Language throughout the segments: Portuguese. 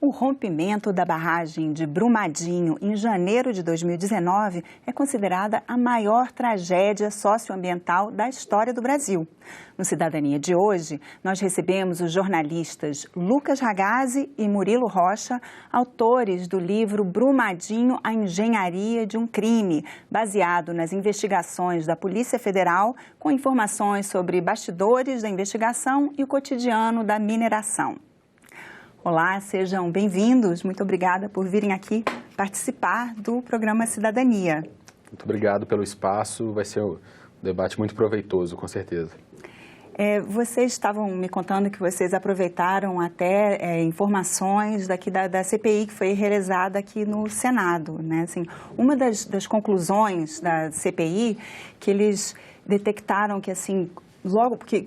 O rompimento da barragem de Brumadinho em janeiro de 2019 é considerada a maior tragédia socioambiental da história do Brasil. No Cidadania de hoje, nós recebemos os jornalistas Lucas Ragazzi e Murilo Rocha, autores do livro Brumadinho, a Engenharia de um Crime, baseado nas investigações da Polícia Federal, com informações sobre bastidores da investigação e o cotidiano da mineração. Olá, sejam bem-vindos. Muito obrigada por virem aqui participar do programa Cidadania. Muito obrigado pelo espaço. Vai ser um debate muito proveitoso, com certeza. Vocês estavam me contando que vocês aproveitaram até informações daqui da CPI que foi realizada aqui no Senado, né? Assim, uma das conclusões da CPI que eles detectaram que assim logo porque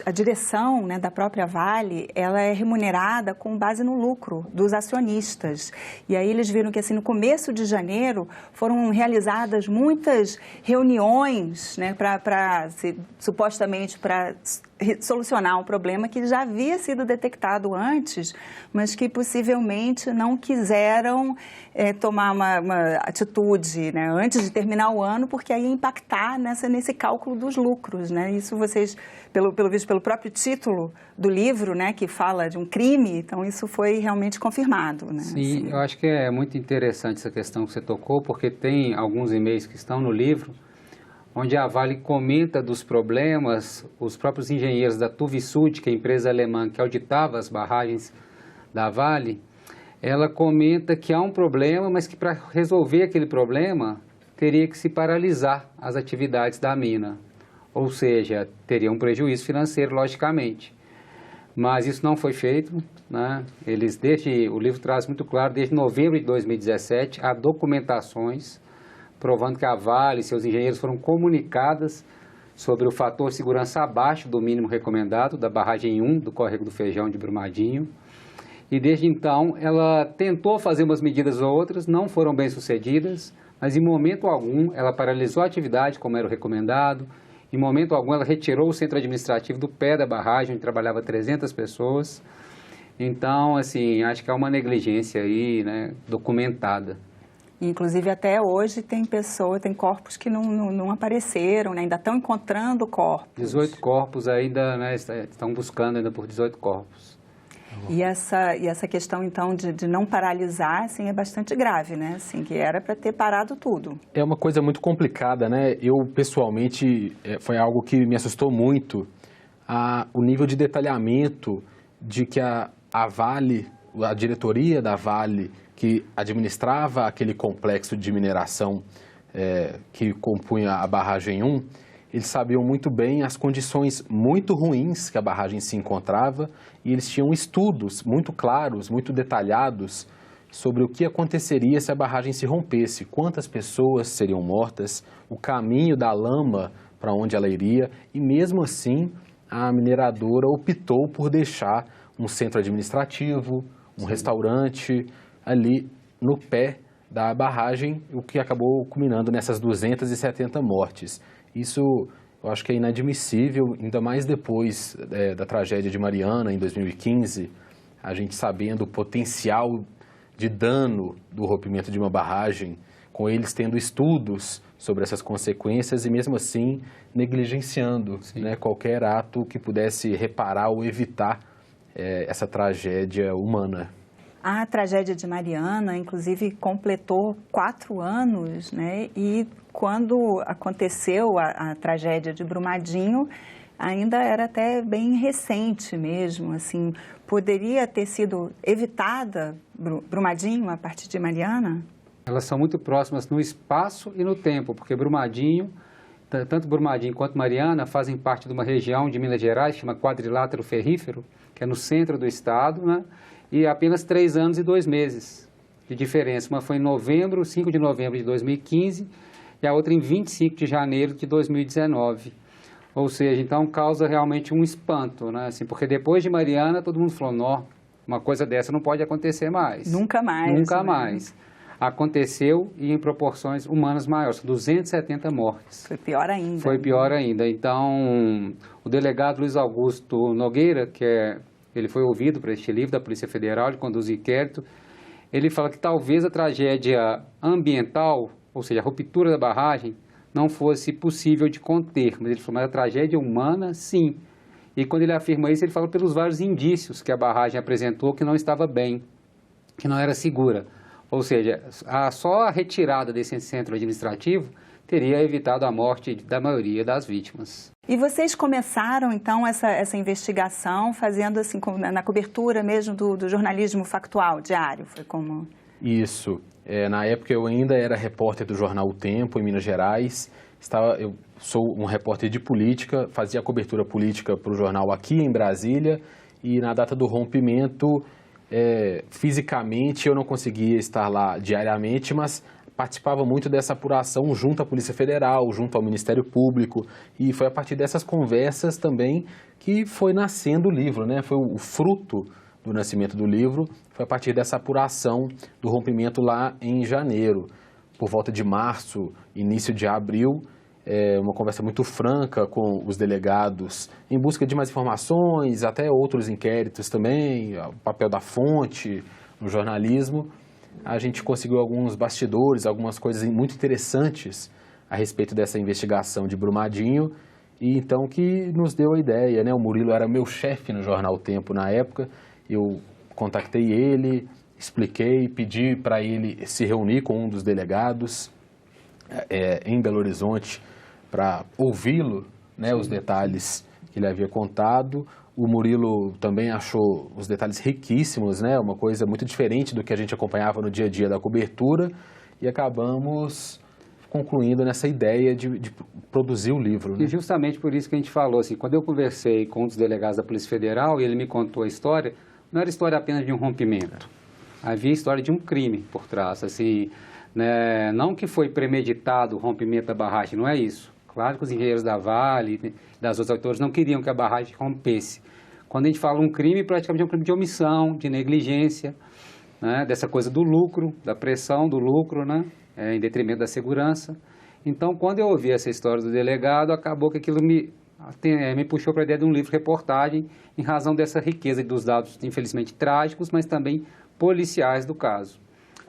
a direção, né, da própria Vale, ela é remunerada com base no lucro dos acionistas. E aí eles viram que assim, no começo de janeiro foram realizadas muitas reuniões, né, supostamente para solucionar um problema que já havia sido detectado antes, mas que possivelmente não quiseram tomar uma atitude, né, antes de terminar o ano, porque aí ia impactar nesse cálculo dos lucros, né? Isso vocês, pelo visto, pelo próprio título do livro, né, que fala de um crime, então isso foi realmente confirmado, né? Sim, assim, eu acho que é muito interessante essa questão que você tocou, porque tem alguns e-mails que estão no livro, onde a Vale comenta dos problemas, os próprios engenheiros da Tuvisud, que é a empresa alemã que auditava as barragens da Vale, ela comenta que há um problema, mas que para resolver aquele problema teria que se paralisar as atividades da mina. Ou seja, teria um prejuízo financeiro, logicamente. Mas isso não foi feito, né? O livro traz muito claro, desde novembro de 2017, há documentações provando que a Vale e seus engenheiros foram comunicadas sobre o fator segurança abaixo do mínimo recomendado da barragem 1 do Córrego do Feijão de Brumadinho. E desde então ela tentou fazer umas medidas ou outras, não foram bem sucedidas, mas em momento algum ela paralisou a atividade como era o recomendado. Em momento algum, ela retirou o centro administrativo do pé da barragem, onde trabalhava 300 pessoas. Então, assim, acho que é uma negligência aí, né, documentada. Inclusive, até hoje, tem corpos que não apareceram, né, ainda estão encontrando corpos. 18 corpos ainda, né, estão buscando ainda por 18 corpos. E essa questão, então, de não paralisar, assim, é bastante grave, né? Assim, que era para ter parado tudo. É uma coisa muito complicada, né? Eu, pessoalmente, foi algo que me assustou muito, o nível de detalhamento de que a Vale, a diretoria da Vale, que administrava aquele complexo de mineração que compunha a barragem 1, eles sabiam muito bem as condições muito ruins que a barragem se encontrava e eles tinham estudos muito claros, muito detalhados sobre o que aconteceria se a barragem se rompesse, quantas pessoas seriam mortas, o caminho da lama para onde ela iria e mesmo assim a mineradora optou por deixar um centro administrativo, um restaurante ali no pé da barragem, o que acabou culminando nessas 270 mortes. Isso eu acho que é inadmissível, ainda mais depois da tragédia de Mariana, em 2015, a gente sabendo o potencial de dano do rompimento de uma barragem, com eles tendo estudos sobre essas consequências e mesmo assim negligenciando, né, qualquer ato que pudesse reparar ou evitar essa tragédia humana. A tragédia de Mariana, inclusive, completou 4 anos, né? E quando aconteceu a tragédia de Brumadinho, ainda era até bem recente mesmo, assim. Poderia ter sido evitada Brumadinho a partir de Mariana? Elas são muito próximas no espaço e no tempo, porque Brumadinho, tanto Brumadinho quanto Mariana, fazem parte de uma região de Minas Gerais, chama Quadrilátero Ferrífero, que é no centro do estado, né? E apenas 3 anos e 2 meses de diferença. Uma foi em 5 de novembro de 2015 e a outra em 25 de janeiro de 2019. Ou seja, então causa realmente um espanto, né? Assim, porque depois de Mariana todo mundo falou, não, uma coisa dessa não pode acontecer mais. Nunca mais. Nunca né? mais. Aconteceu e em proporções humanas maiores, 270 mortes. Foi pior ainda. Foi pior ainda. Então, o delegado Luiz Augusto Nogueira, que é ele foi ouvido para este livro da Polícia Federal, ele conduz o inquérito. Ele fala que talvez a tragédia ambiental, ou seja, a ruptura da barragem, não fosse possível de conter. Mas ele falou, mas a tragédia humana, sim. E quando ele afirma isso, ele fala pelos vários indícios que a barragem apresentou que não estava bem, que não era segura. Ou seja, só a retirada desse centro administrativo teria evitado a morte da maioria das vítimas. E vocês começaram, então, essa investigação fazendo assim, na cobertura mesmo do jornalismo factual, diário? Foi como... Isso. Na época eu ainda era repórter do jornal O Tempo, em Minas Gerais. Eu sou um repórter de política, fazia a cobertura política para o jornal aqui em Brasília, e na data do rompimento, fisicamente eu não conseguia estar lá diariamente, mas participava muito dessa apuração junto à Polícia Federal, junto ao Ministério Público, e foi a partir dessas conversas também que foi nascendo o livro, né? Foi o fruto do nascimento do livro, foi a partir dessa apuração do rompimento lá em janeiro. Por volta de março, início de abril, uma conversa muito franca com os delegados em busca de mais informações, até outros inquéritos também, o papel da fonte no jornalismo. A gente conseguiu alguns bastidores, algumas coisas muito interessantes a respeito dessa investigação de Brumadinho, e então que nos deu a ideia, né? O Murilo era meu chefe no jornal O Tempo na época, eu contactei ele, expliquei, pedi para ele se reunir com um dos delegados em Belo Horizonte para ouvi-lo, né, os detalhes que ele havia contado. O Murilo também achou os detalhes riquíssimos, né, uma coisa muito diferente do que a gente acompanhava no dia a dia da cobertura, e acabamos concluindo nessa ideia de produzir o livro. Né? E justamente por isso que a gente falou, assim, quando eu conversei com um dos delegados da Polícia Federal e ele me contou a história, não era história apenas de um rompimento, havia história de um crime por trás, assim, né, não que foi premeditado o rompimento da barragem, não é isso. Claro que os engenheiros da Vale, das outras autores, não queriam que a barragem rompesse. Quando a gente fala um crime, praticamente é um crime de omissão, de negligência, né, dessa coisa do lucro, da pressão do lucro, né, em detrimento da segurança. Então, quando eu ouvi essa história do delegado, acabou que aquilo me puxou para a ideia de um livro-reportagem em razão dessa riqueza dos dados, infelizmente, trágicos, mas também policiais do caso.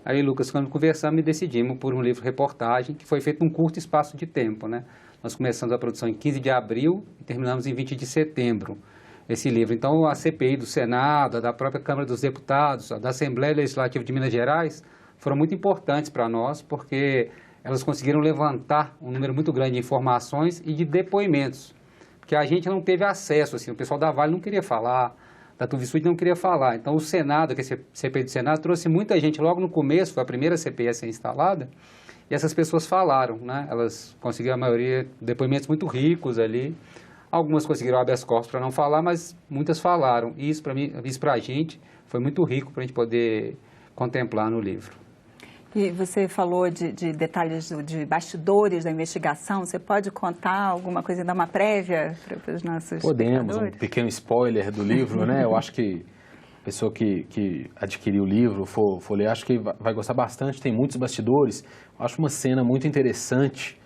Aí, Lucas, quando conversamos, me decidimos por um livro-reportagem que foi feito num curto espaço de tempo, né? Nós começamos a produção em 15 de abril e terminamos em 20 de setembro, esse livro. Então, a CPI do Senado, da própria Câmara dos Deputados, da Assembleia Legislativa de Minas Gerais, foram muito importantes para nós, porque elas conseguiram levantar um número muito grande de informações e de depoimentos, que a gente não teve acesso, assim, o pessoal da Vale não queria falar, da Tuvisud não queria falar. Então, o Senado, que é a CPI do Senado, trouxe muita gente logo no começo, foi a primeira CPI a ser instalada, e essas pessoas falaram, né? Elas conseguiram, a maioria, depoimentos muito ricos ali. Algumas conseguiram habeas corpus para não falar, mas muitas falaram. E isso, para a gente, foi muito rico para a gente poder contemplar no livro. E você falou de detalhes de bastidores da investigação. Você pode contar alguma coisa, dar uma prévia para os nossos Podemos, um pequeno spoiler do livro, né? Eu acho que a pessoa que adquiriu o livro, for ler, acho que vai gostar bastante. Tem muitos bastidores. Eu acho uma cena muito interessante,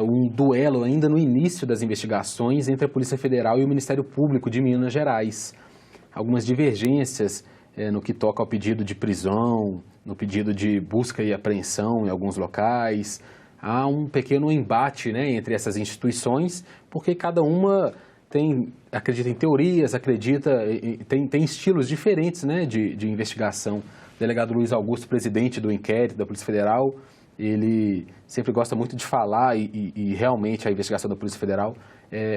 um duelo ainda no início das investigações entre a Polícia Federal e o Ministério Público de Minas Gerais. Algumas divergências no que toca ao pedido de prisão, no pedido de busca e apreensão em alguns locais. Há um pequeno embate, né, entre essas instituições, porque cada uma acredita em teorias, tem estilos diferentes, né, de investigação. O delegado Luiz Augusto, presidente do inquérito da Polícia Federal, ele sempre gosta muito de falar e realmente a investigação da Polícia Federal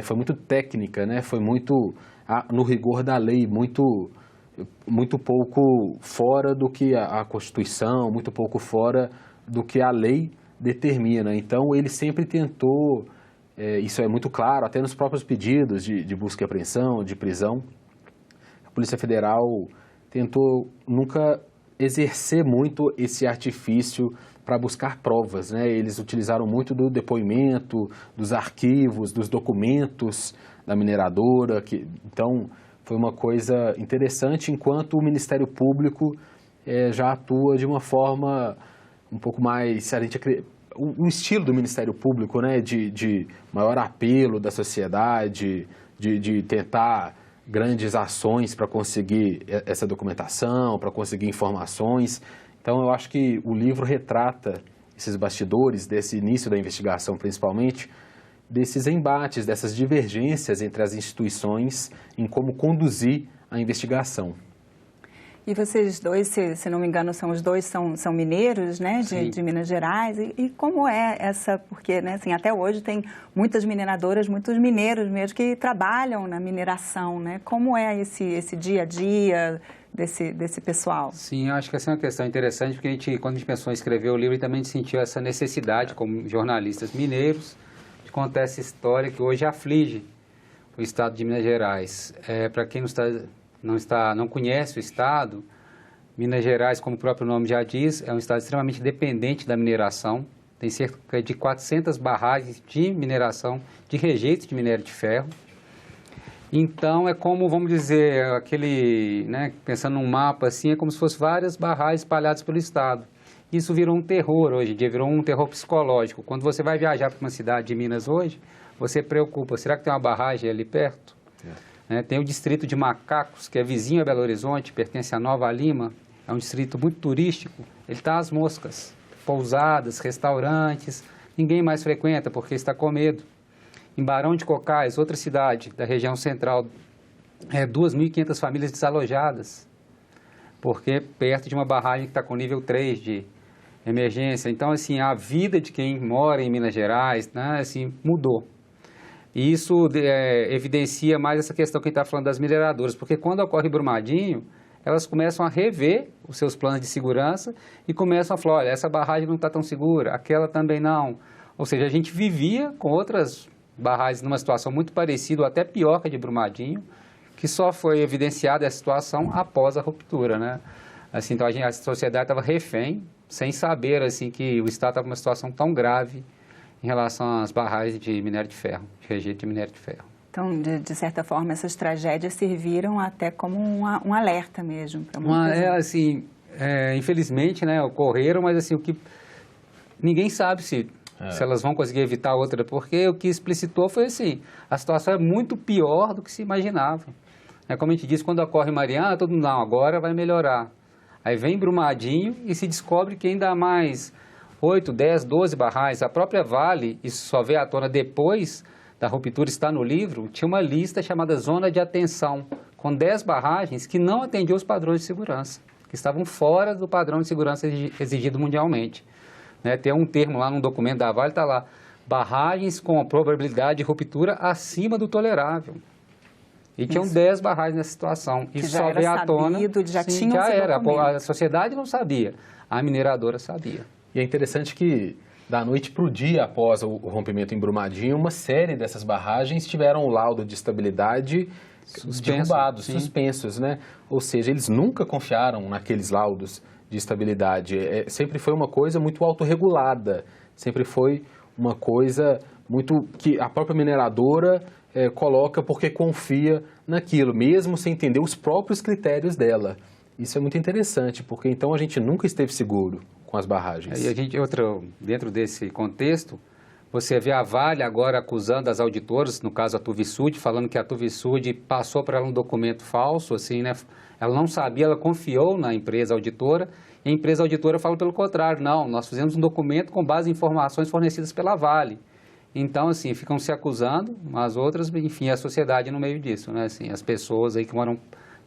foi muito técnica, né, foi muito no rigor da lei, muito pouco fora do que a Constituição, muito pouco fora do que a lei determina. Então, ele sempre tentou, isso é muito claro, até nos próprios pedidos de busca e apreensão, de prisão, a Polícia Federal tentou nunca exercer muito esse artifício para buscar provas, né? Eles utilizaram muito do depoimento, dos arquivos, dos documentos da mineradora, então foi uma coisa interessante, enquanto o Ministério Público já atua de uma forma um pouco mais, o estilo do Ministério Público, né, de maior apelo da sociedade, de tentar grandes ações para conseguir essa documentação, para conseguir informações. Então, eu acho que o livro retrata esses bastidores, desse início da investigação principalmente, desses embates, dessas divergências entre as instituições em como conduzir a investigação. E vocês dois, se não me engano, são mineiros, né, de Minas Gerais. E como é essa, porque, né, assim, até hoje tem muitas mineradoras, muitos mineiros mesmo que trabalham na mineração, né? Como é esse dia a dia desse pessoal? Sim, eu acho que essa é uma questão interessante, porque quando a gente pensou em escrever o livro, também sentiu essa necessidade, como jornalistas mineiros, de contar essa história que hoje aflige o estado de Minas Gerais. Para quem não conhece o estado, Minas Gerais, como o próprio nome já diz, é um estado extremamente dependente da mineração. Tem cerca de 400 barragens de mineração de rejeitos de minério de ferro. Então, é como, vamos dizer, pensando num mapa assim, é como se fossem várias barragens espalhadas pelo estado. Isso virou um terror hoje em dia, virou um terror psicológico. Quando você vai viajar para uma cidade de Minas hoje, você preocupa, será que tem uma barragem ali perto? Tem o distrito de Macacos, que é vizinho a Belo Horizonte, pertence a Nova Lima, é um distrito muito turístico, ele está às moscas, pousadas, restaurantes, ninguém mais frequenta porque está com medo. Em Barão de Cocais, outra cidade da região central, 2.500 famílias desalojadas, porque perto de uma barragem que está com nível 3 de emergência. Então, assim, a vida de quem mora em Minas Gerais, né, assim, mudou. E isso evidencia mais essa questão que a gente está falando das mineradoras, porque quando ocorre Brumadinho, elas começam a rever os seus planos de segurança e começam a falar, olha, essa barragem não está tão segura, aquela também não. Ou seja, a gente vivia com outras barragens numa situação muito parecida, ou até pior que a de Brumadinho, que só foi evidenciada essa situação após a ruptura, né? Assim, então a sociedade estava refém, sem saber assim, que o Estado estava numa situação tão grave em relação às barragens de minério de ferro, de rejeito de minério de ferro. Então, de certa forma, essas tragédias serviram até como um alerta mesmo. Infelizmente, né, ocorreram, mas assim, o que ninguém sabe se elas vão conseguir evitar outra, porque o que explicitou foi assim, a situação é muito pior do que se imaginava. Como a gente disse, quando ocorre Mariana, todo mundo, não, agora vai melhorar. Aí vem Brumadinho e se descobre que ainda há mais 8, 10, 12 barragens. A própria Vale, isso só veio à tona depois da ruptura, está no livro, tinha uma lista chamada Zona de Atenção, com 10 barragens que não atendiam os padrões de segurança, que estavam fora do padrão de segurança exigido mundialmente. Tem um termo lá num documento da Vale, está lá, barragens com probabilidade de ruptura acima do tolerável. E tinham 10 barragens nessa situação. Isso só veio à tona. Já era. A sociedade não sabia, a mineradora sabia. E é interessante que, da noite para o dia após o rompimento em Brumadinho, uma série dessas barragens tiveram o laudo de estabilidade derrubados, suspensos, né? Ou seja, eles nunca confiaram naqueles laudos de estabilidade. Sempre foi uma coisa muito autorregulada, sempre foi uma coisa muito que a própria mineradora coloca porque confia naquilo, mesmo sem entender os próprios critérios dela. Isso é muito interessante, porque então a gente nunca esteve seguro com as barragens. E dentro desse contexto, você vê a Vale agora acusando as auditoras, no caso a Tuvisud, falando que a Tuvisud passou para ela um documento falso, assim, né? Ela não sabia, ela confiou na empresa auditora, e a empresa auditora fala pelo contrário, não, nós fizemos um documento com base em informações fornecidas pela Vale. Então, assim, ficam se acusando, as outras, enfim, a sociedade no meio disso, né? Assim, as pessoas aí que moram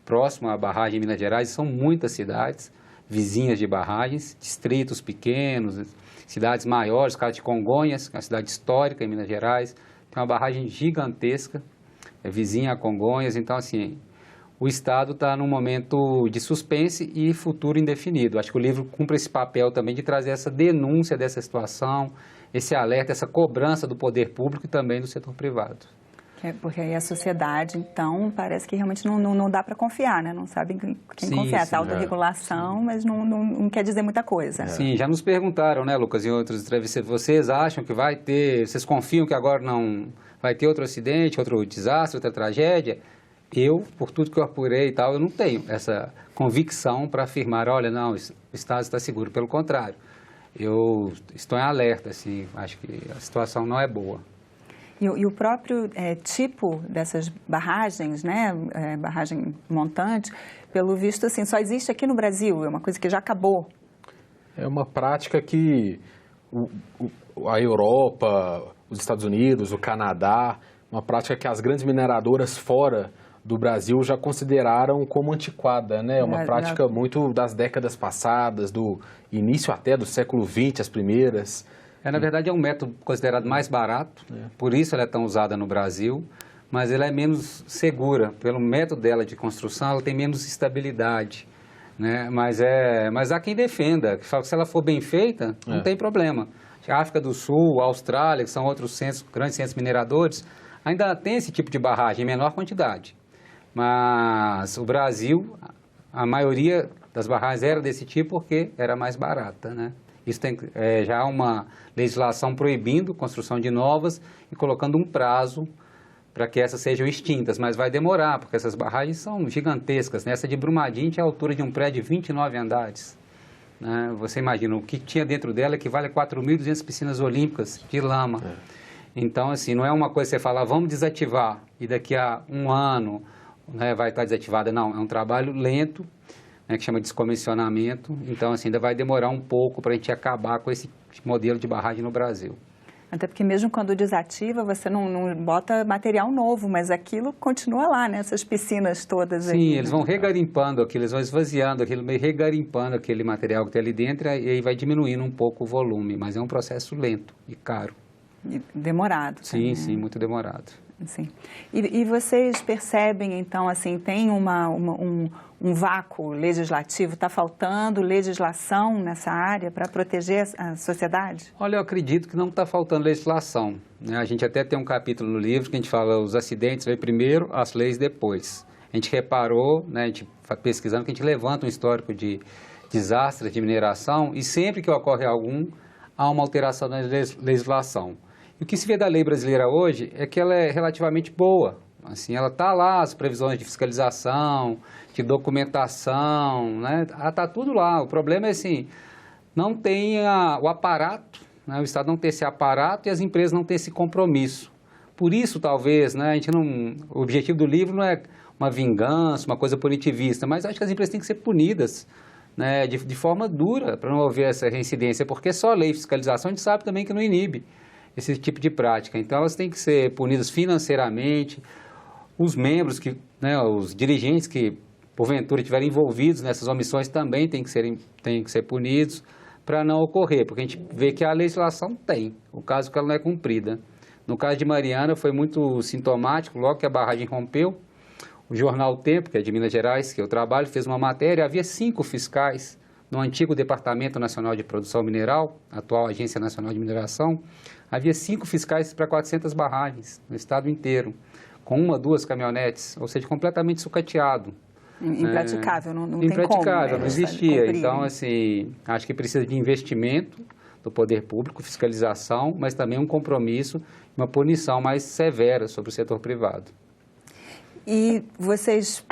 próximo à barragem em Minas Gerais, são muitas cidades vizinhas de barragens, distritos pequenos, cidades maiores, caso de Congonhas, que é uma cidade histórica em Minas Gerais, tem uma barragem gigantesca, vizinha a Congonhas, então assim, o Estado está num momento de suspense e futuro indefinido. Acho que o livro cumpre esse papel também de trazer essa denúncia dessa situação, esse alerta, essa cobrança do poder público e também do setor privado. Porque aí a sociedade, então, parece que realmente não dá para confiar, né? Não sabe quem confiar. Essa autorregulação, mas não quer dizer muita coisa. Sim, já nos perguntaram, né, Lucas, em outros entrevistas, vocês acham que vai ter, vocês confiam que agora não vai ter outro acidente, outro desastre, outra tragédia? Eu, por tudo que eu apurei e tal, eu não tenho essa convicção para afirmar, olha, não, o Estado está seguro. Pelo contrário, eu estou em alerta, assim, acho que a situação não é boa. E o próprio tipo dessas barragens, né, barragem montante, pelo visto, assim, só existe aqui no Brasil, é uma coisa que já acabou. É uma prática que a Europa, os Estados Unidos, o Canadá, uma prática que as grandes mineradoras fora do Brasil já consideraram como antiquada, né? É uma prática muito das décadas passadas, do início até do século XX, as primeiras. Na verdade, é um método considerado mais barato, por isso ela é tão usada no Brasil, mas ela é menos segura. Pelo método dela de construção, ela tem menos estabilidade, né? Mas há quem defenda, que fala que se ela for bem feita, não tem problema. A África do Sul, a Austrália, que são outros grandes centros mineradores, ainda tem esse tipo de barragem em menor quantidade. Mas o Brasil, a maioria das barragens era desse tipo porque era mais barata, né? Isso tem já uma legislação proibindo a construção de novas e colocando um prazo para que essas sejam extintas, mas vai demorar, porque essas barragens são gigantescas, né? Essa de Brumadinho tinha a altura de um prédio de 29 andares. Né? Você imagina, o que tinha dentro dela equivale a 4.200 piscinas olímpicas de lama. Então, assim, não é uma coisa que você fala, vamos desativar, e daqui a um ano, né, vai estar desativada. Não, é um trabalho lento, né, que chama de descomissionamento. Então, assim, ainda vai demorar um pouco para a gente acabar com esse modelo de barragem no Brasil. Até porque mesmo quando desativa, você não bota material novo, mas aquilo continua lá, né? Essas piscinas todas aí. Sim, eles vão regarimpando aquilo, eles vão esvaziando aquilo, meio regarimpando aquele material que tem ali dentro, e aí vai diminuindo um pouco o volume, mas é um processo lento e caro. E demorado. Sim, também, sim, muito demorado. Sim. E vocês percebem, então, assim, tem um vácuo legislativo, está faltando legislação nessa área para proteger a sociedade? Olha, eu acredito que não está faltando legislação, né? A gente até tem um capítulo no livro que a gente fala os acidentes vem primeiro, as leis depois. A gente reparou, né, a gente pesquisando, que a gente levanta um histórico de desastres de mineração e sempre que ocorre algum, há uma alteração na legislação. E o que se vê da lei brasileira hoje é que ela é relativamente boa. Assim, ela está lá, as previsões de fiscalização, de documentação, né? Está tudo lá. O problema é assim, não tem o aparato, né? O Estado não tem esse aparato e as empresas não têm esse compromisso. Por isso, talvez, né, o objetivo do livro não é uma vingança, uma coisa punitivista, mas acho que as empresas têm que ser punidas, né, de forma dura para não haver essa reincidência, porque só lei e fiscalização a gente sabe também que não inibe esse tipo de prática. Então, elas têm que ser punidas financeiramente. Os membros, né, os dirigentes que, porventura, estiverem envolvidos nessas omissões também têm que ser punidos para não ocorrer, porque a gente vê que a legislação tem, o caso que ela não é cumprida. No caso de Mariana, foi muito sintomático, logo que a barragem rompeu, o jornal O Tempo, que é de Minas Gerais, que eu trabalho, fez uma matéria, havia 5 fiscais no antigo Departamento Nacional de Produção Mineral, atual Agência Nacional de Mineração, havia 5 fiscais para 400 barragens no estado inteiro, com 1 ou 2 caminhonetes, ou seja, completamente sucateado. Impraticável, não tem como. Impraticável, não existia. Então, assim, acho que precisa de investimento do poder público, fiscalização, mas também um compromisso, uma punição mais severa sobre o setor privado. E vocês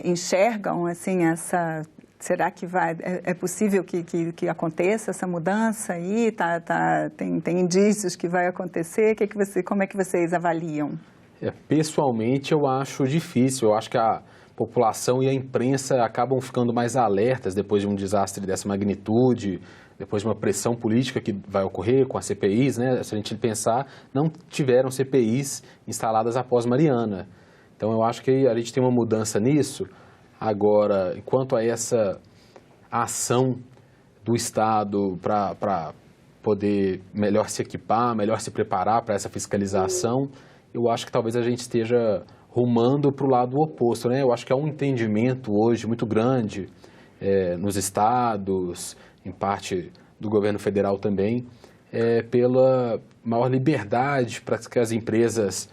enxergam, assim, será que é possível que aconteça essa mudança aí? Tem indícios que vai acontecer? Como é que vocês avaliam? Pessoalmente, eu acho difícil. Eu acho que a população e a imprensa acabam ficando mais alertas depois de um desastre dessa magnitude, depois de uma pressão política que vai ocorrer com as CPIs, né? Se a gente pensar, não tiveram CPIs instaladas após Mariana. Então, eu acho que a gente tem uma mudança nisso. Agora, quanto a essa ação do Estado para poder melhor se equipar, melhor se preparar para essa fiscalização, eu acho que talvez a gente esteja rumando para o lado oposto, né? Eu acho que há um entendimento hoje muito grande nos estados, em parte do governo federal também, pela maior liberdade para que as empresas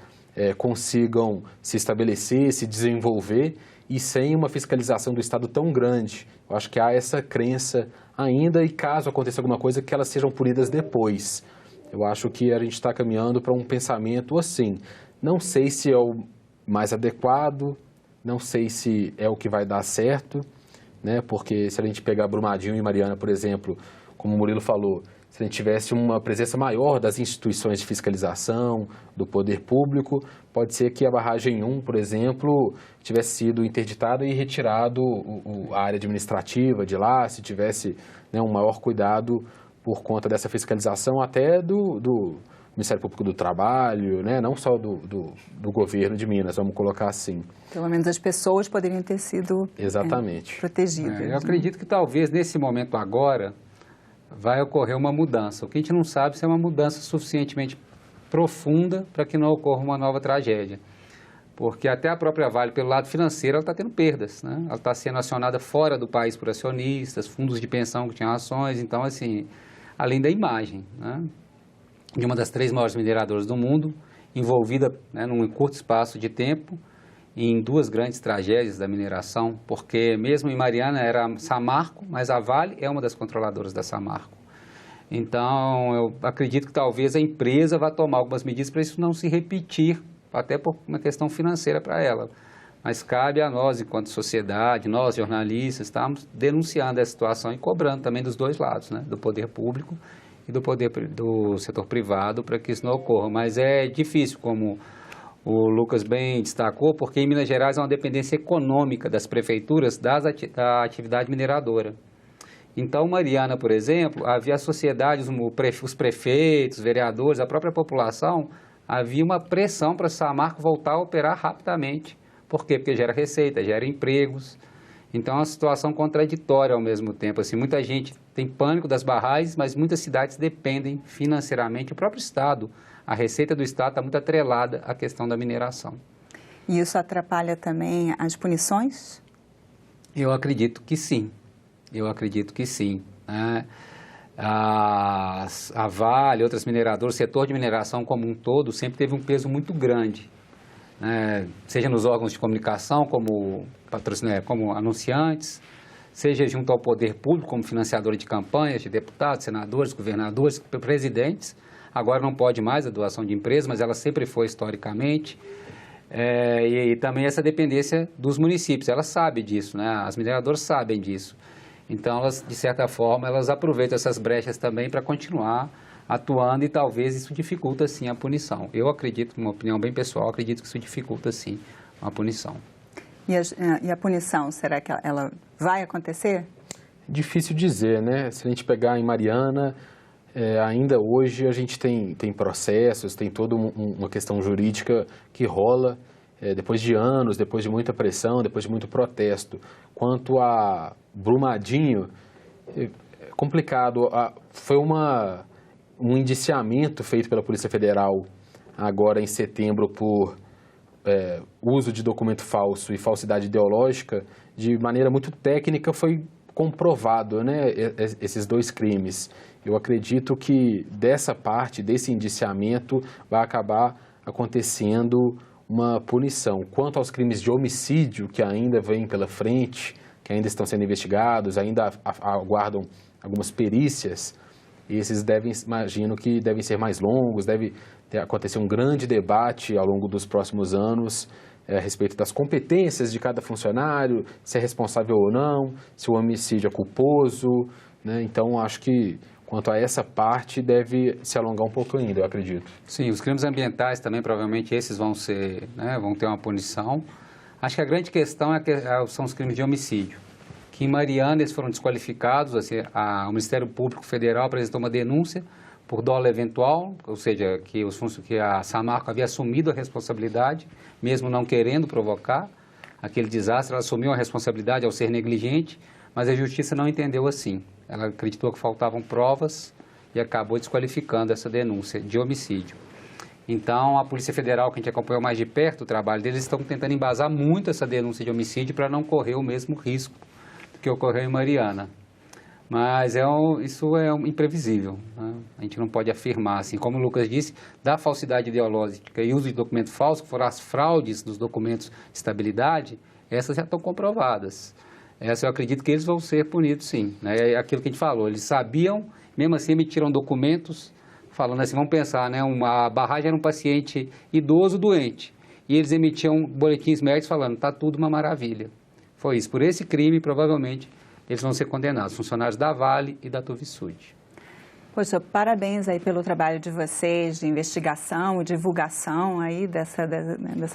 consigam se estabelecer, se desenvolver e sem uma fiscalização do Estado tão grande. Eu acho que há essa crença ainda e caso aconteça alguma coisa, que elas sejam punidas depois. Eu acho que a gente está caminhando para um pensamento assim. Não sei se é o mais adequado, não sei se é o que vai dar certo, né? Porque se a gente pegar Brumadinho e Mariana, por exemplo, como o Murilo falou, se a gente tivesse uma presença maior das instituições de fiscalização, do poder público, pode ser que a barragem 1, por exemplo, tivesse sido interditada e retirado a área administrativa de lá, se tivesse, né, um maior cuidado por conta dessa fiscalização, até do Ministério Público do Trabalho, né, não só do governo de Minas, vamos colocar assim. Pelo menos as pessoas poderiam ter sido Exatamente. protegidas. Eu acredito que talvez nesse momento agora vai ocorrer uma mudança. O que a gente não sabe se é uma mudança suficientemente profunda para que não ocorra uma nova tragédia. Porque até a própria Vale, pelo lado financeiro, ela está tendo perdas, né? Ela está sendo acionada fora do país por acionistas, fundos de pensão que tinham ações. Então, assim, além da imagem, né, de uma das 3 maiores mineradoras do mundo, envolvida, né, num curto espaço de tempo, em 2 grandes tragédias da mineração, porque mesmo em Mariana era a Samarco, mas a Vale é uma das controladoras da Samarco. Então, eu acredito que talvez a empresa vá tomar algumas medidas para isso não se repetir, até por uma questão financeira para ela. Mas cabe a nós, enquanto sociedade, nós jornalistas, estarmos denunciando essa situação e cobrando também dos 2 lados, né, do poder público e do setor privado, para que isso não ocorra. Mas é difícil, como o Lucas bem destacou, porque em Minas Gerais há uma dependência econômica das prefeituras da atividade mineradora. Então, Mariana, por exemplo, havia a sociedade, os prefeitos, vereadores, a própria população, havia uma pressão para a Samarco voltar a operar rapidamente. Por quê? Porque gera receita, gera empregos. Então, é uma situação contraditória ao mesmo tempo. Assim, muita gente tem pânico das barragens, mas muitas cidades dependem financeiramente. O próprio Estado, a receita do Estado está muito atrelada à questão da mineração. E isso atrapalha também as punições? Eu acredito que sim. Eu acredito que sim, né? A Vale, outras mineradoras, o setor de mineração como um todo sempre teve um peso muito grande, né? Seja nos órgãos de comunicação, como anunciantes, seja junto ao poder público, como financiador de campanhas, de deputados, senadores, governadores, presidentes. Agora não pode mais a doação de empresas, mas ela sempre foi historicamente. E também essa dependência dos municípios, elas sabem disso, né? As mineradoras sabem disso. Então, elas, de certa forma, elas aproveitam essas brechas também para continuar atuando e talvez isso dificulta, sim, a punição. Eu acredito, uma opinião bem pessoal, acredito que isso dificulta, sim, a punição. E a punição, será que ela vai acontecer? Difícil dizer, né? Se a gente pegar em Mariana, ainda hoje a gente tem processos, tem toda uma questão jurídica que rola depois de anos, depois de muita pressão, depois de muito protesto. Quanto a Brumadinho, é complicado. Foi um indiciamento feito pela Polícia Federal agora em setembro por uso de documento falso e falsidade ideológica. De maneira muito técnica foi comprovado, né, esses 2 crimes. Eu acredito que dessa parte, desse indiciamento, vai acabar acontecendo uma punição. Quanto aos crimes de homicídio que ainda vêm pela frente, que ainda estão sendo investigados, ainda aguardam algumas perícias, esses imagino que devem ser mais longos, deve acontecer um grande debate ao longo dos próximos anos a respeito das competências de cada funcionário, se é responsável ou não, se o homicídio é culposo, né? Então, acho que quanto a essa parte deve se alongar um pouco ainda, eu acredito. Sim, os crimes ambientais também, provavelmente esses vão ser, né, vão ter uma punição. Acho que a grande questão são os crimes de homicídio, que em Mariana eles foram desqualificados. Assim, o Ministério Público Federal apresentou uma denúncia por dolo eventual, ou seja, que a Samarco havia assumido a responsabilidade, mesmo não querendo provocar aquele desastre. Ela assumiu a responsabilidade ao ser negligente, mas a Justiça não entendeu assim. Ela acreditou que faltavam provas e acabou desqualificando essa denúncia de homicídio. Então, a Polícia Federal, que a gente acompanhou mais de perto o trabalho deles, estão tentando embasar muito essa denúncia de homicídio para não correr o mesmo risco que ocorreu em Mariana. Mas isso é imprevisível, né? A gente não pode afirmar, assim, como o Lucas disse, da falsidade ideológica e uso de documento falso, que foram as fraudes dos documentos de estabilidade, essas já estão comprovadas. Essa eu acredito que eles vão ser punidos, sim, né? É aquilo que a gente falou, eles sabiam, mesmo assim emitiram documentos falando assim, vamos pensar, né? A barragem era um paciente idoso doente e eles emitiam boletins médicos falando, está tudo uma maravilha. Foi isso, por esse crime provavelmente eles vão ser condenados, funcionários da Vale e da Tuvisud. Poxa, parabéns aí pelo trabalho de vocês, de investigação e divulgação aí dessa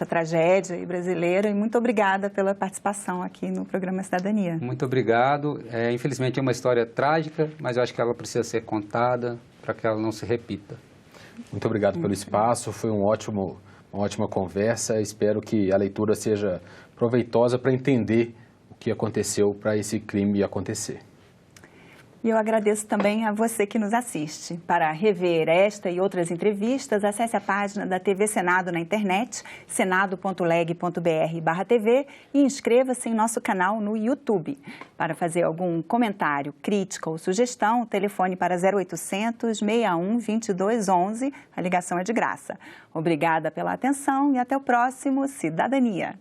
tragédia aí brasileira, e muito obrigada pela participação aqui no programa Cidadania. Muito obrigado. Infelizmente é uma história trágica, mas eu acho que ela precisa ser contada para que ela não se repita. Muito obrigado pelo espaço, foi uma ótima conversa. Espero que a leitura seja proveitosa para entender o que aconteceu para esse crime acontecer. E eu agradeço também a você que nos assiste. Para rever esta e outras entrevistas, acesse a página da TV Senado na internet, senado.leg.br/TV, e inscreva-se em nosso canal no YouTube. Para fazer algum comentário, crítica ou sugestão, telefone para 0800 61 22 11, a ligação é de graça. Obrigada pela atenção e até o próximo Cidadania.